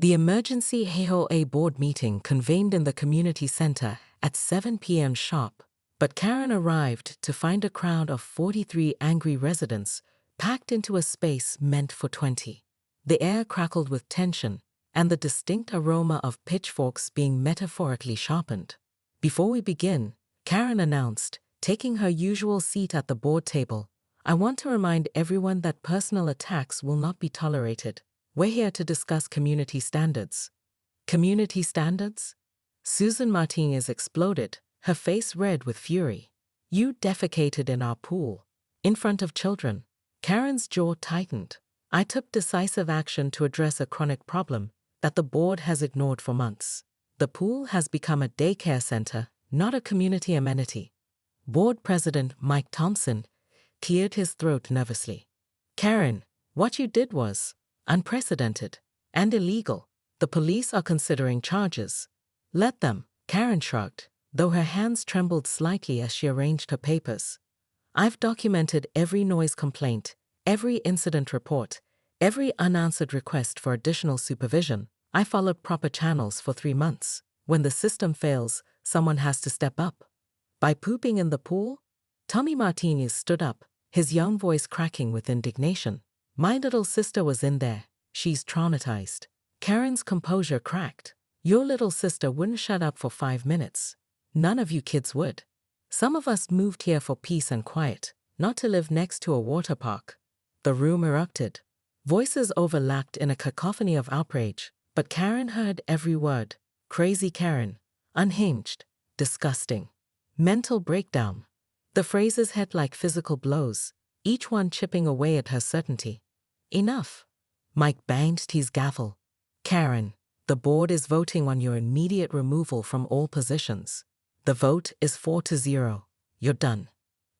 The emergency HOA board meeting convened in the community center at 7 p.m. sharp, but Karen arrived to find a crowd of 43 angry residents packed into a space meant for 20. The air crackled with tension and the distinct aroma of pitchforks being metaphorically sharpened. Before we begin, Karen announced, taking her usual seat at the board table, "I want to remind everyone that personal attacks will not be tolerated. We're here to discuss community standards." Community standards? Susan Martinez exploded, her face red with fury. "You defecated in our pool, in front of children." Karen's jaw tightened. "I took decisive action to address a chronic problem that the board has ignored for months. The pool has become a daycare center, not a community amenity." Board President Mike Thompson cleared his throat nervously. "Karen, what you did was unprecedented and illegal. The police are considering charges." "Let them," Karen shrugged, though her hands trembled slightly as she arranged her papers. "I've documented every noise complaint, every incident report, every unanswered request for additional supervision. I followed proper channels for 3 months. When the system fails, someone has to step up." "By pooping in the pool?" Tommy Martinez stood up, his young voice cracking with indignation. "My little sister was in there. She's traumatized." Karen's composure cracked. "Your little sister wouldn't shut up for 5 minutes. None of you kids would. Some of us moved here for peace and quiet, not to live next to a water park." The room erupted. Voices overlapped in a cacophony of outrage, but Karen heard every word. Crazy Karen, unhinged, disgusting, mental breakdown. The phrases hit like physical blows, each one chipping away at her certainty. "Enough." Mike banged his gavel. "Karen, the board is voting on your immediate removal from all positions. The vote is 4-0. You're done."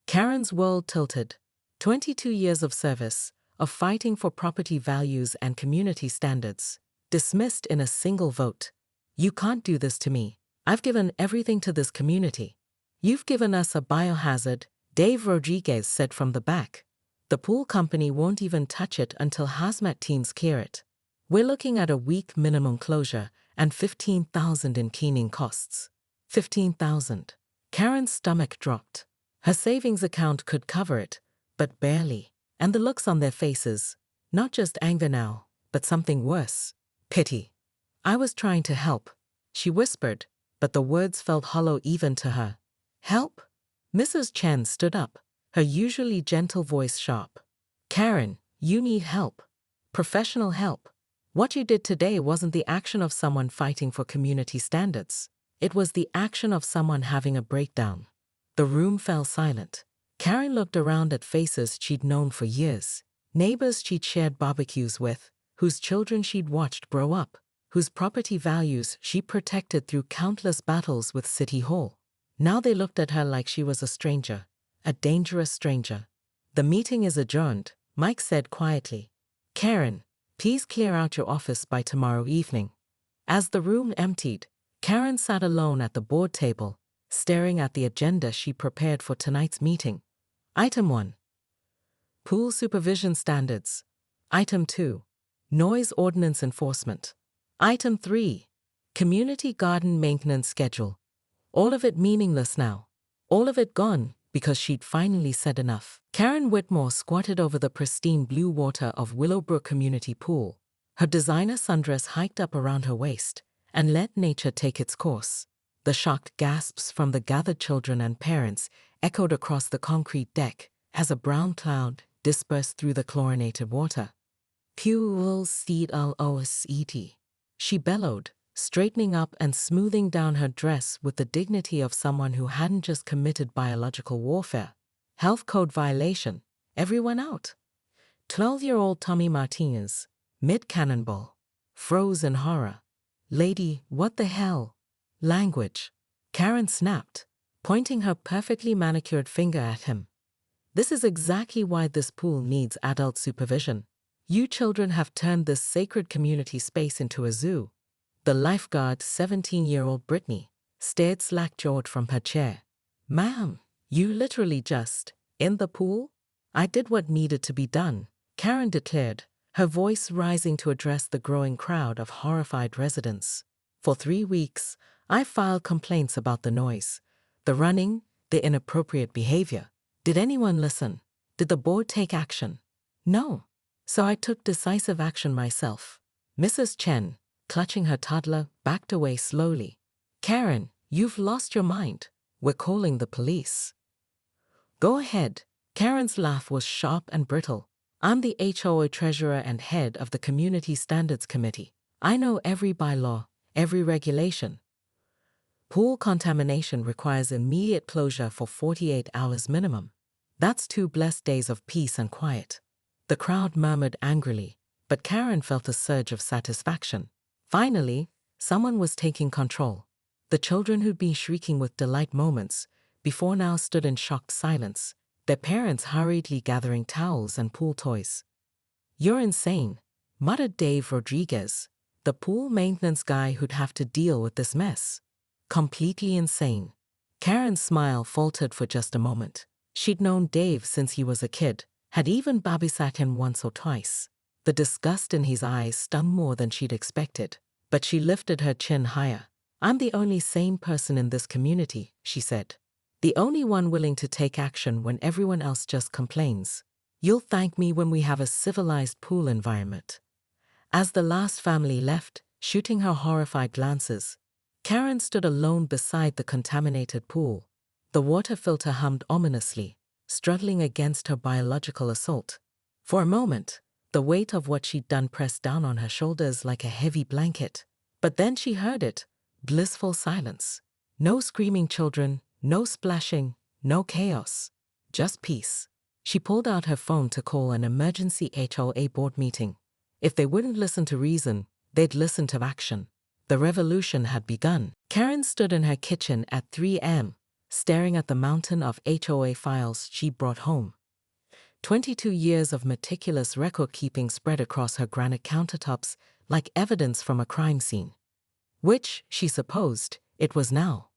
Karen's world tilted. 22 years of service, of fighting for property values and community standards, dismissed in a single vote. "You can't do this to me. I've given everything to this community." "You've given us a biohazard," Dave Rodriguez said from the back. "The pool company won't even touch it until hazmat teams clear it. We're looking at a week minimum closure and $15,000 in cleaning costs." $15,000. Karen's stomach dropped. Her savings account could cover it, but barely. And the looks on their faces, not just anger now, but something worse. Pity. "I was trying to help," she whispered, but the words felt hollow even to her. "Help?" Mrs. Chen stood up, her usually gentle voice sharp. "Karen, you need help. Professional help. What you did today wasn't the action of someone fighting for community standards. It was the action of someone having a breakdown." The room fell silent. Karen looked around at faces she'd known for years, neighbors she'd shared barbecues with, whose children she'd watched grow up, whose property values she protected through countless battles with City Hall. Now they looked at her like she was a stranger, a dangerous stranger. "The meeting is adjourned," Mike said quietly. "Karen, please clear out your office by tomorrow evening." As the room emptied, Karen sat alone at the board table, staring at the agenda she prepared for tonight's meeting. Item 1. Pool Supervision Standards. Item 2. Noise Ordinance Enforcement. Item 3. Community Garden Maintenance Schedule. All of it meaningless now. All of it gone because she'd finally said enough. Karen Whitmore squatted over the pristine blue water of Willowbrook Community Pool. Her designer sundress hiked up around her waist and let nature take its course. The shocked gasps from the gathered children and parents echoed across the concrete deck as a brown cloud dispersed through the chlorinated water. "QLCLOSET," she bellowed, straightening up and smoothing down her dress with the dignity of someone who hadn't just committed biological warfare. "Health code violation. Everyone out." 12-year-old Tommy Martinez, mid-cannonball, froze in horror. "Lady, what the hell?" "Language," Karen snapped, pointing her perfectly manicured finger at him. "This is exactly why this pool needs adult supervision. You children have turned this sacred community space into a zoo." The lifeguard, 17-year-old Brittany, stared slack-jawed from her chair. "Ma'am, you literally just, in the pool?" "I did what needed to be done," Karen declared, her voice rising to address the growing crowd of horrified residents. For 3 weeks, I filed complaints about the noise, the running, the inappropriate behavior. Did anyone listen? Did the board take action? No. So I took decisive action myself. Mrs. Chen, clutching her toddler, backed away slowly. Karen, you've lost your mind. We're calling the police. Go ahead. Karen's laugh was sharp and brittle. I'm the HOA treasurer and head of the Community Standards Committee. I know every bylaw, every regulation. Pool contamination requires immediate closure for 48 hours minimum. That's 2 blessed days of peace and quiet. The crowd murmured angrily, but Karen felt a surge of satisfaction. Finally, someone was taking control. The children who'd been shrieking with delight moments before now stood in shocked silence, their parents hurriedly gathering towels and pool toys. You're insane, muttered Dave Rodriguez, the pool maintenance guy who'd have to deal with this mess. Completely insane. Karen's smile faltered for just a moment. She'd known Dave since he was a kid, had even babysat him once or twice. The disgust in his eyes stung more than she'd expected, but she lifted her chin higher. I'm the only sane person in this community, she said. The only one willing to take action when everyone else just complains. You'll thank me when we have a civilized pool environment. As the last family left, shooting her horrified glances, Karen stood alone beside the contaminated pool. The water filter hummed ominously, struggling against her biological assault. For a moment, the weight of what she'd done pressed down on her shoulders like a heavy blanket. But then she heard it, blissful silence. No screaming children, no splashing, no chaos. Just peace. She pulled out her phone to call an emergency HOA board meeting. If they wouldn't listen to reason, they'd listen to action. The revolution had begun. Karen stood in her kitchen at 3 a.m., staring at the mountain of HOA files she brought home. 22 years of meticulous record-keeping spread across her granite countertops like evidence from a crime scene. Which, she supposed, it was now.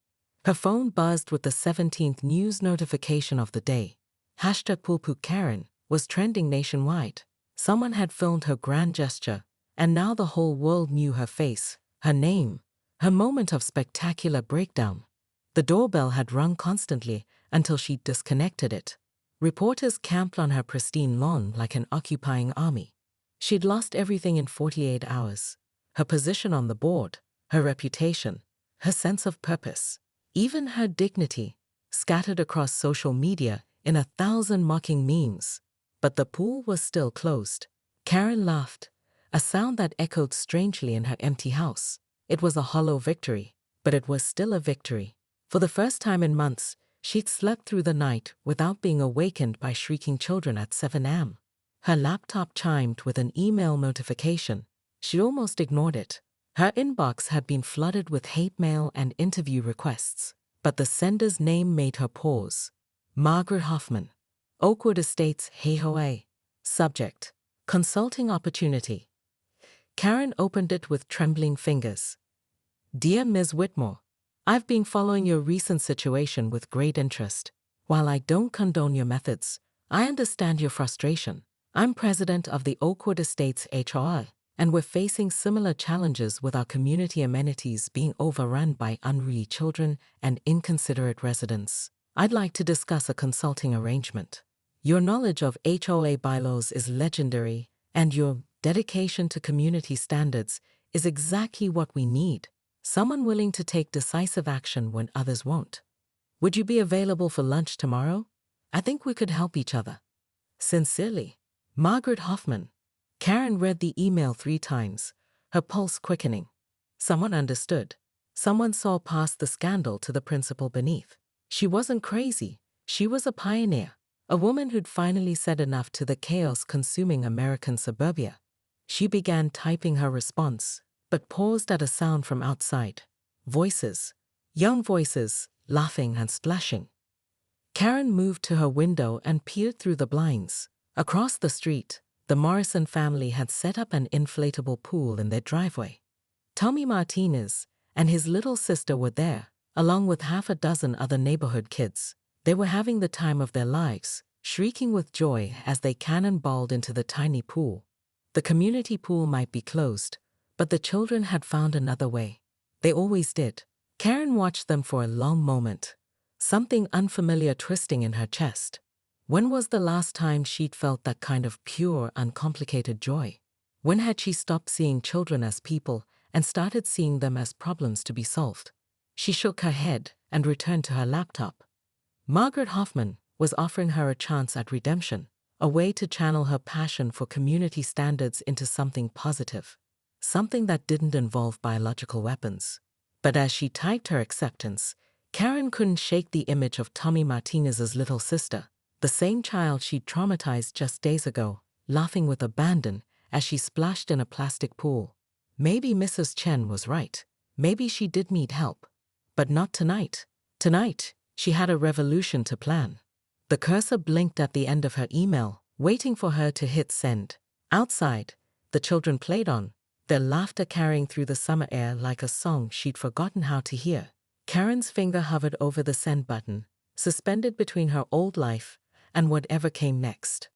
Her phone buzzed with the 17th news notification of the day. #PoolPookKaren was trending nationwide. Someone had filmed her grand gesture, and now the whole world knew her face, her name, her moment of spectacular breakdown. The doorbell had rung constantly until she disconnected it. Reporters camped on her pristine lawn like an occupying army. She'd lost everything in 48 hours. Her position on the board, her reputation, her sense of purpose, even her dignity, scattered across social media in 1,000 mocking memes. But the pool was still closed. Karen laughed, a sound that echoed strangely in her empty house. It was a hollow victory, but it was still a victory. For the first time in months, she'd slept through the night without being awakened by shrieking children at 7 a.m. Her laptop chimed with an email notification. She almost ignored it. Her inbox had been flooded with hate mail and interview requests, but the sender's name made her pause. Margaret Hoffman, Oakwood Estates, HOA. Subject: Consulting Opportunity. Karen opened it with trembling fingers. Dear Ms. Whitmore, I've been following your recent situation with great interest. While I don't condone your methods, I understand your frustration. I'm president of the Oakwood Estates HOA, and we're facing similar challenges with our community amenities being overrun by unruly children and inconsiderate residents. I'd like to discuss a consulting arrangement. Your knowledge of HOA bylaws is legendary, and your dedication to community standards is exactly what we need. Someone willing to take decisive action when others won't. Would you be available for lunch tomorrow? I think we could help each other. Sincerely, Margaret Hoffman. Karen read the email 3 times, her pulse quickening. Someone understood. Someone saw past the scandal to the principle beneath. She wasn't crazy. She was a pioneer, a woman who'd finally said enough to the chaos consuming American suburbia. She began typing her response, but paused at a sound from outside. Voices. Young voices, laughing and splashing. Karen moved to her window and peered through the blinds. Across the street, the Morrison family had set up an inflatable pool in their driveway. Tommy Martinez and his little sister were there, along with half a dozen other neighborhood kids. They were having the time of their lives, shrieking with joy as they cannonballed into the tiny pool. The community pool might be closed, but the children had found another way. They always did. Karen watched them for a long moment, something unfamiliar twisting in her chest. When was the last time she'd felt that kind of pure, uncomplicated joy? When had she stopped seeing children as people and started seeing them as problems to be solved? She shook her head and returned to her laptop. Margaret Hoffman was offering her a chance at redemption, a way to channel her passion for community standards into something positive, something that didn't involve biological weapons. But as she typed her acceptance, Karen couldn't shake the image of Tommy Martinez's little sister, the same child she'd traumatized just days ago, laughing with abandon as she splashed in a plastic pool. Maybe Mrs. Chen was right. Maybe she did need help. But not tonight. Tonight, she had a revolution to plan. The cursor blinked at the end of her email, waiting for her to hit send. Outside, the children played on, their laughter carrying through the summer air like a song she'd forgotten how to hear. Karen's finger hovered over the send button, suspended between her old life and whatever came next.